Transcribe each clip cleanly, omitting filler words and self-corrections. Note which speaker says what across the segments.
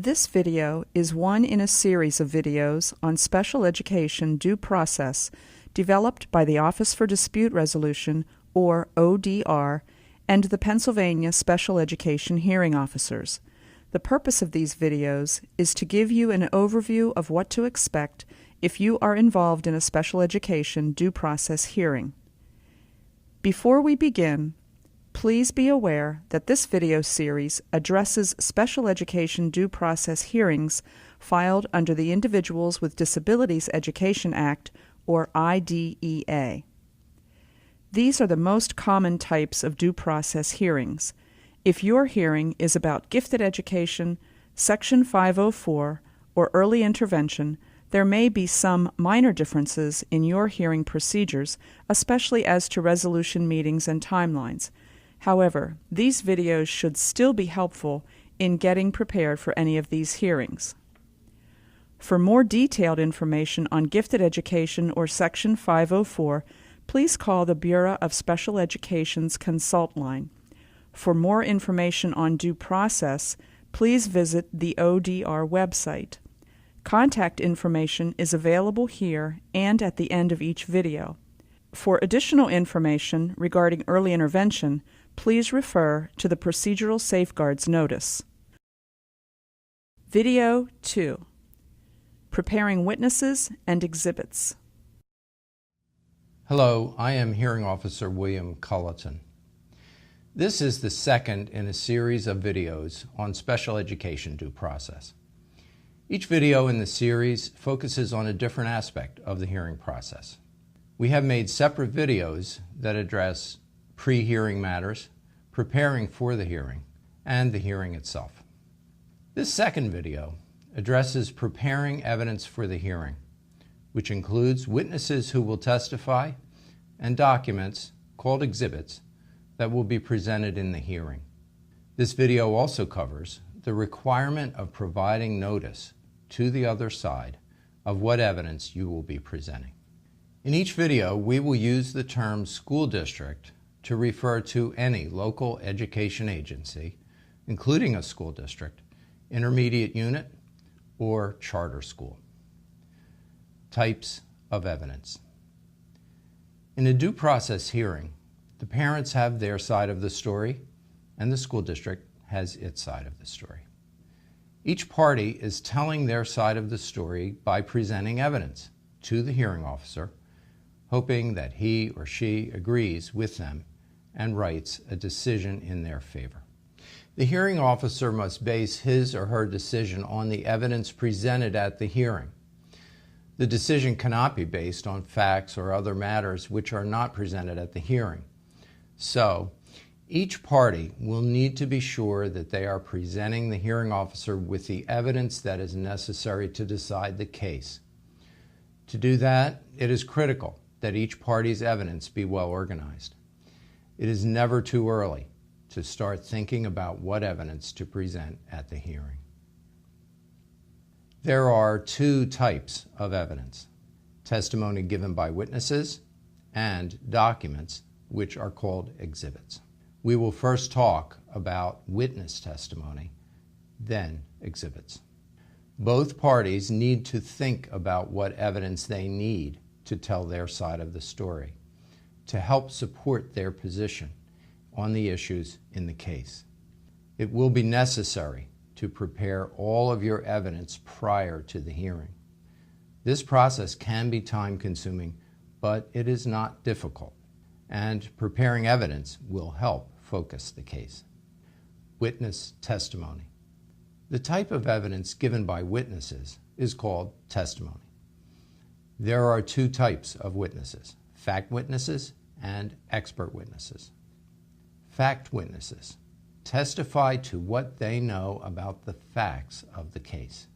Speaker 1: This video is one in a series of videos on special education due process developed by the Office for Dispute Resolution, or ODR, and the Pennsylvania Special Education Hearing Officers. The purpose of these videos is to give you an overview of what to expect if you are involved in a special education due process hearing. Before we begin, please be aware that this video series addresses special education due process hearings filed under the Individuals with Disabilities Education Act, or IDEA. These are the most common types of due process hearings. If your hearing is about gifted education, Section 504, or early intervention, there may be some minor differences in your hearing procedures, especially as to resolution meetings and timelines. However, these videos should still be helpful in getting prepared for any of these hearings. For more detailed information on gifted education or Section 504, please call the Bureau of Special Education's Consult Line. For more information on due process, please visit the ODR website. Contact information is available here and at the end of each video. For additional information regarding early intervention, please refer to the Procedural Safeguards Notice. Video 2. Preparing Witnesses and Exhibits.
Speaker 2: Hello, I am Hearing Officer William Culleton. This is the second in a series of videos on special education due process. Each video in the series focuses on a different aspect of the hearing process. We have made separate videos that address pre-hearing matters, preparing for the hearing, and the hearing itself. This second video addresses preparing evidence for the hearing, which includes witnesses who will testify and documents called exhibits that will be presented in the hearing. This video also covers the requirement of providing notice to the other side of what evidence you will be presenting. In each video, we will use the term school district to refer to any local education agency, including a school district, intermediate unit, or charter school. Types of evidence. In a due process hearing, the parents have their side of the story, and the school district has its side of the story. Each party is telling their side of the story by presenting evidence to the hearing officer, hoping that he or she agrees with them and writes a decision in their favor. The hearing officer must base his or her decision on the evidence presented at the hearing. The decision cannot be based on facts or other matters which are not presented at the hearing. So, each party will need to be sure that they are presenting the hearing officer with the evidence that is necessary to decide the case. To do that, it is critical that each party's evidence be well organized. It is never too early to start thinking about what evidence to present at the hearing. There are two types of evidence: testimony given by witnesses and documents, which are called exhibits. We will first talk about witness testimony, then exhibits. Both parties need to think about what evidence they need to tell their side of the story, to help support their position on the issues in the case. It will be necessary to prepare all of your evidence prior to the hearing. This process can be time-consuming, but it is not difficult, and preparing evidence will help focus the case. Witness testimony. The type of evidence given by witnesses is called testimony. There are two types of witnesses: fact witnesses and expert witnesses. Fact witnesses testify to what they know about the facts of the case.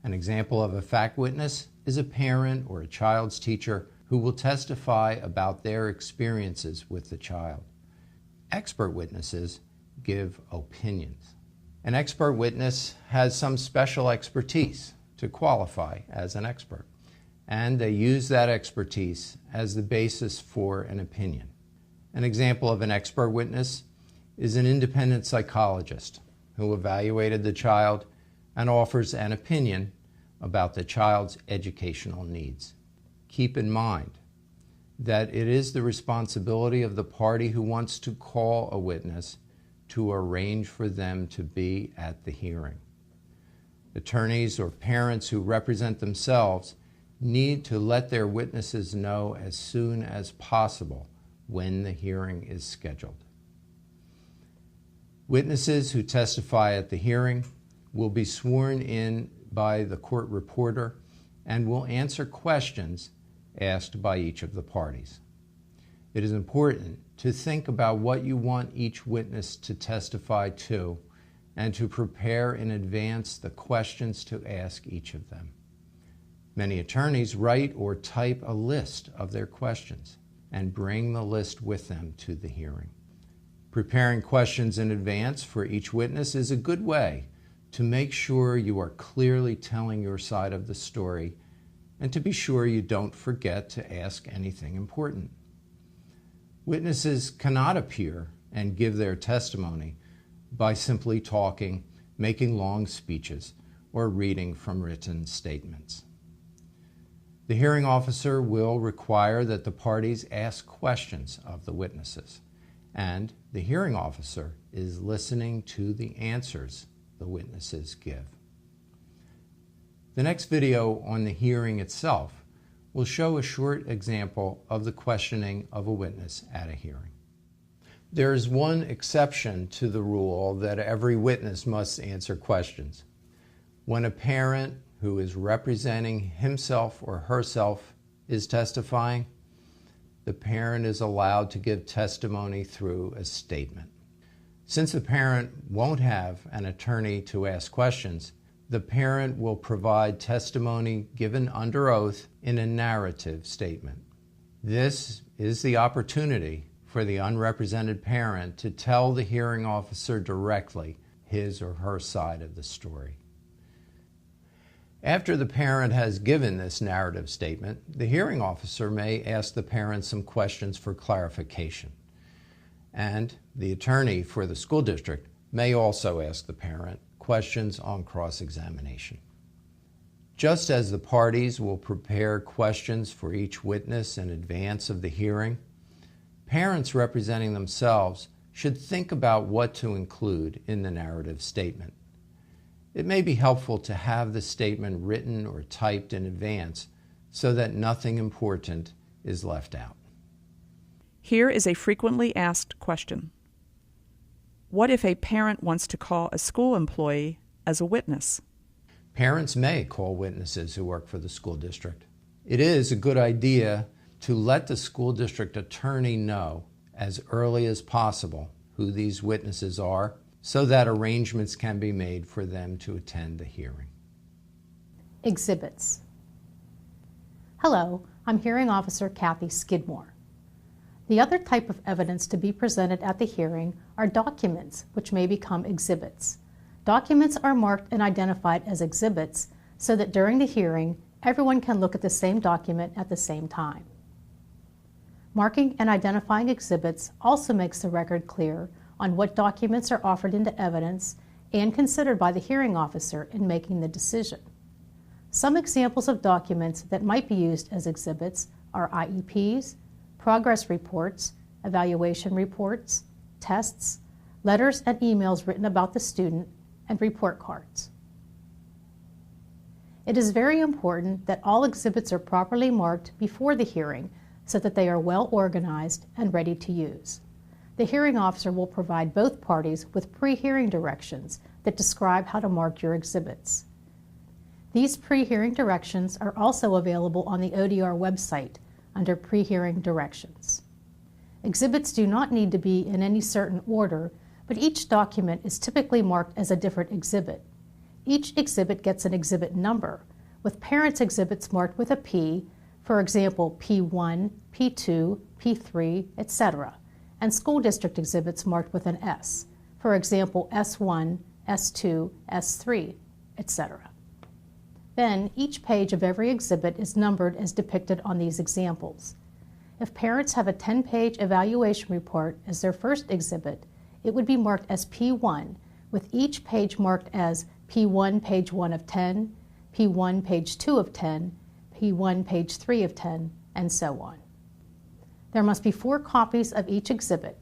Speaker 2: An example of a fact witness is a parent or a child's teacher who will testify about their experiences with the child. Expert witnesses give opinions. An expert witness has some special expertise to qualify as an expert, and they use that expertise as the basis for an opinion. An example of an expert witness is an independent psychologist who evaluated the child and offers an opinion about the child's educational needs. Keep in mind that it is the responsibility of the party who wants to call a witness to arrange for them to be at the hearing. Attorneys or parents who represent themselves need to let their witnesses know as soon as possible when the hearing is scheduled. Witnesses who testify at the hearing will be sworn in by the court reporter and will answer questions asked by each of the parties. It is important to think about what you want each witness to testify to and to prepare in advance the questions to ask each of them. Many attorneys write or type a list of their questions and bring the list with them to the hearing. Preparing questions in advance for each witness is a good way to make sure you are clearly telling your side of the story and to be sure you don't forget to ask anything important. Witnesses cannot appear and give their testimony by simply talking, making long speeches, or reading from written statements. The hearing officer will require that the parties ask questions of the witnesses, and the hearing officer is listening to the answers the witnesses give. The next video on the hearing itself will show a short example of the questioning of a witness at a hearing. There is one exception to the rule that every witness must answer questions. When a parent who is representing himself or herself is testifying, the parent is allowed to give testimony through a statement. Since the parent won't have an attorney to ask questions, the parent will provide testimony given under oath in a narrative statement. This is the opportunity for the unrepresented parent to tell the hearing officer directly his or her side of the story. After the parent has given this narrative statement, the hearing officer may ask the parent some questions for clarification. And the attorney for the school district may also ask the parent questions on cross-examination. Just as the parties will prepare questions for each witness in advance of the hearing, parents representing themselves should think about what to include in the narrative statement. It may be helpful to have the statement written or typed in advance so that nothing important is left out.
Speaker 1: Here is a frequently asked question. What if a parent wants to call a school employee as a witness?
Speaker 2: Parents may call witnesses who work for the school district. It is a good idea to let the school district attorney know as early as possible who these witnesses are so that arrangements can be made for them to attend the hearing.
Speaker 3: Exhibits. Hello, I'm Hearing Officer Kathy Skidmore. The other type of evidence to be presented at the hearing are documents, which may become exhibits. Documents are marked and identified as exhibits so that during the hearing, everyone can look at the same document at the same time. Marking and identifying exhibits also makes the record clear on what documents are offered into evidence and considered by the hearing officer in making the decision. Some examples of documents that might be used as exhibits are IEPs, progress reports, evaluation reports, tests, letters and emails written about the student, and report cards. It is very important that all exhibits are properly marked before the hearing so that they are well organized and ready to use. The hearing officer will provide both parties with pre-hearing directions that describe how to mark your exhibits. These pre-hearing directions are also available on the ODR website under pre-hearing directions. Exhibits do not need to be in any certain order, but each document is typically marked as a different exhibit. Each exhibit gets an exhibit number, with parents' exhibits marked with a P, for example, P1, P2, P3, etc., and school district exhibits marked with an S, for example, S1, S2, S3, etc. Then, each page of every exhibit is numbered as depicted on these examples. If parents have a 10-page evaluation report as their first exhibit, it would be marked as P1, with each page marked as P1 page 1 of 10, P1 page 2 of 10, P1 page 3 of 10, and so on. There must be 4 copies of each exhibit,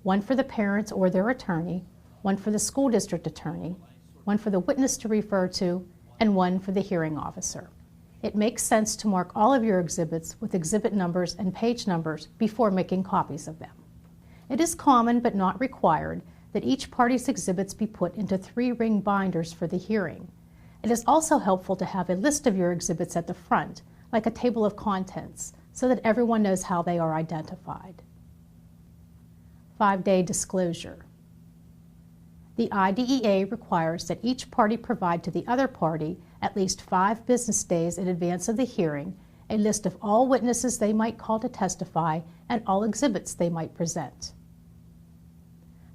Speaker 3: one for the parents or their attorney, one for the school district attorney, one for the witness to refer to, and one for the hearing officer. It makes sense to mark all of your exhibits with exhibit numbers and page numbers before making copies of them. It is common but not required that each party's exhibits be put into 3-ring binders for the hearing. It is also helpful to have a list of your exhibits at the front, like a table of contents, so that everyone knows how they are identified. 5-day disclosure. The IDEA requires that each party provide to the other party at least 5 business days in advance of the hearing a list of all witnesses they might call to testify and all exhibits they might present.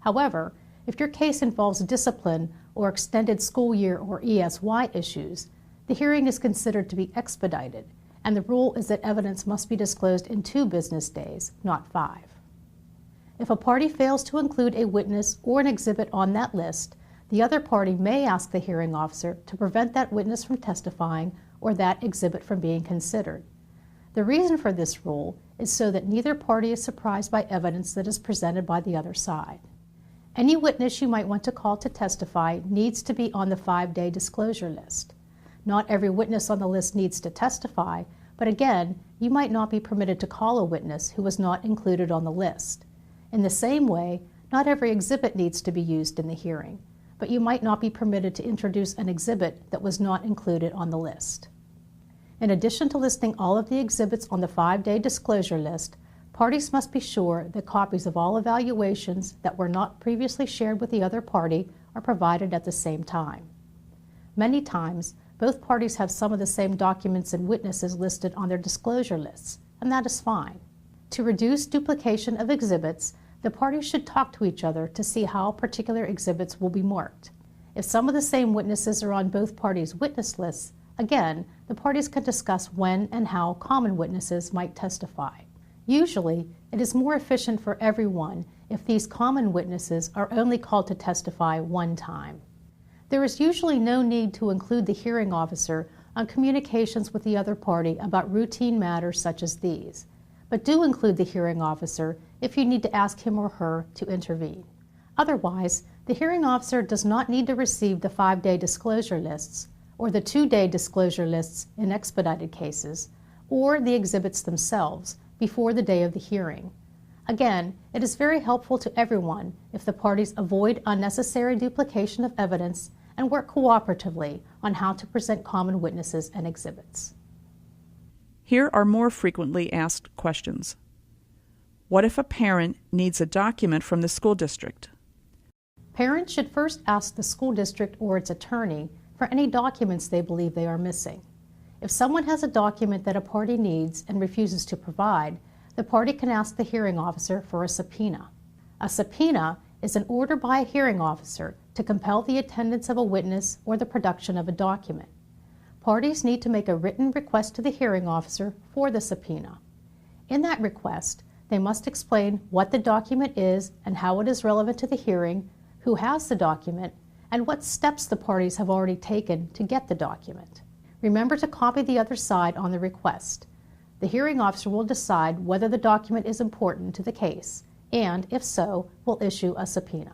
Speaker 3: However, if your case involves discipline or extended school year or ESY issues, the hearing is considered to be expedited, and the rule is that evidence must be disclosed in 2 business days, not 5. If a party fails to include a witness or an exhibit on that list, the other party may ask the hearing officer to prevent that witness from testifying or that exhibit from being considered. The reason for this rule is so that neither party is surprised by evidence that is presented by the other side. Any witness you might want to call to testify needs to be on the 5-day disclosure list. Not every witness on the list needs to testify, but again, you might not be permitted to call a witness who was not included on the list. In the same way, not every exhibit needs to be used in the hearing, but you might not be permitted to introduce an exhibit that was not included on the list. In addition to listing all of the exhibits on the 5-day disclosure list, parties must be sure that copies of all evaluations that were not previously shared with the other party are provided at the same time. Many times, both parties have some of the same documents and witnesses listed on their disclosure lists, and that is fine. To reduce duplication of exhibits, the parties should talk to each other to see how particular exhibits will be marked. If some of the same witnesses are on both parties' witness lists, again, the parties can discuss when and how common witnesses might testify. Usually, it is more efficient for everyone if these common witnesses are only called to testify one time. There is usually no need to include the hearing officer on communications with the other party about routine matters such as these, but do include the hearing officer if you need to ask him or her to intervene. Otherwise, the hearing officer does not need to receive the 5-day disclosure lists, or the 2-day disclosure lists in expedited cases, or the exhibits themselves before the day of the hearing. Again, it is very helpful to everyone if the parties avoid unnecessary duplication of evidence and work cooperatively on how to present common witnesses and exhibits.
Speaker 1: Here are more frequently asked questions. What if a parent needs a document from the school district?
Speaker 3: Parents should first ask the school district or its attorney for any documents they believe they are missing. If someone has a document that a party needs and refuses to provide, the party can ask the hearing officer for a subpoena. A subpoena is an order by a hearing officer to compel the attendance of a witness or the production of a document. Parties need to make a written request to the hearing officer for the subpoena. In that request, they must explain what the document is and how it is relevant to the hearing, who has the document, and what steps the parties have already taken to get the document. Remember to copy the other side on the request. The hearing officer will decide whether the document is important to the case, and, if so, will issue a subpoena.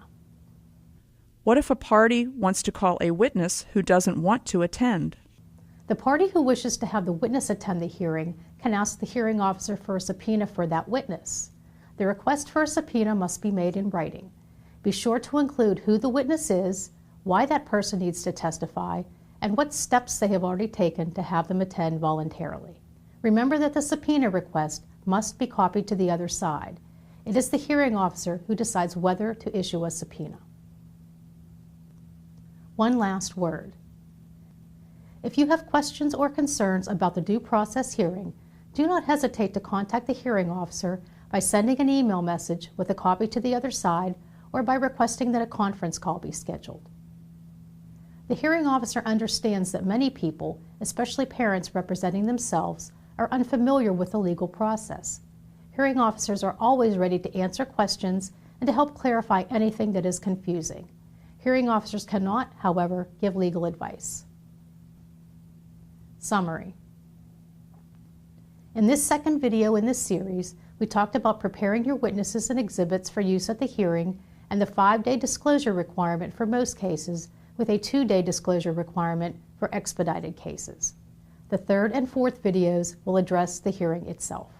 Speaker 1: What if a party wants to call a witness who doesn't want to attend?
Speaker 3: The party who wishes to have the witness attend the hearing can ask the hearing officer for a subpoena for that witness. The request for a subpoena must be made in writing. Be sure to include who the witness is, why that person needs to testify, and what steps they have already taken to have them attend voluntarily. Remember that the subpoena request must be copied to the other side. It is the hearing officer who decides whether to issue a subpoena. One last word. If you have questions or concerns about the due process hearing, do not hesitate to contact the hearing officer by sending an email message with a copy to the other side or by requesting that a conference call be scheduled. The hearing officer understands that many people, especially parents representing themselves, are unfamiliar with the legal process. Hearing officers are always ready to answer questions and to help clarify anything that is confusing. Hearing officers cannot, however, give legal advice. Summary. In this second video in this series, we talked about preparing your witnesses and exhibits for use at the hearing and the 5-day disclosure requirement for most cases, with a 2-day disclosure requirement for expedited cases. The third and fourth videos will address the hearing itself.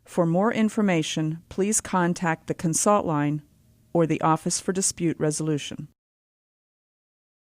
Speaker 1: For more information, please contact the Consult Line or the Office for Dispute Resolution.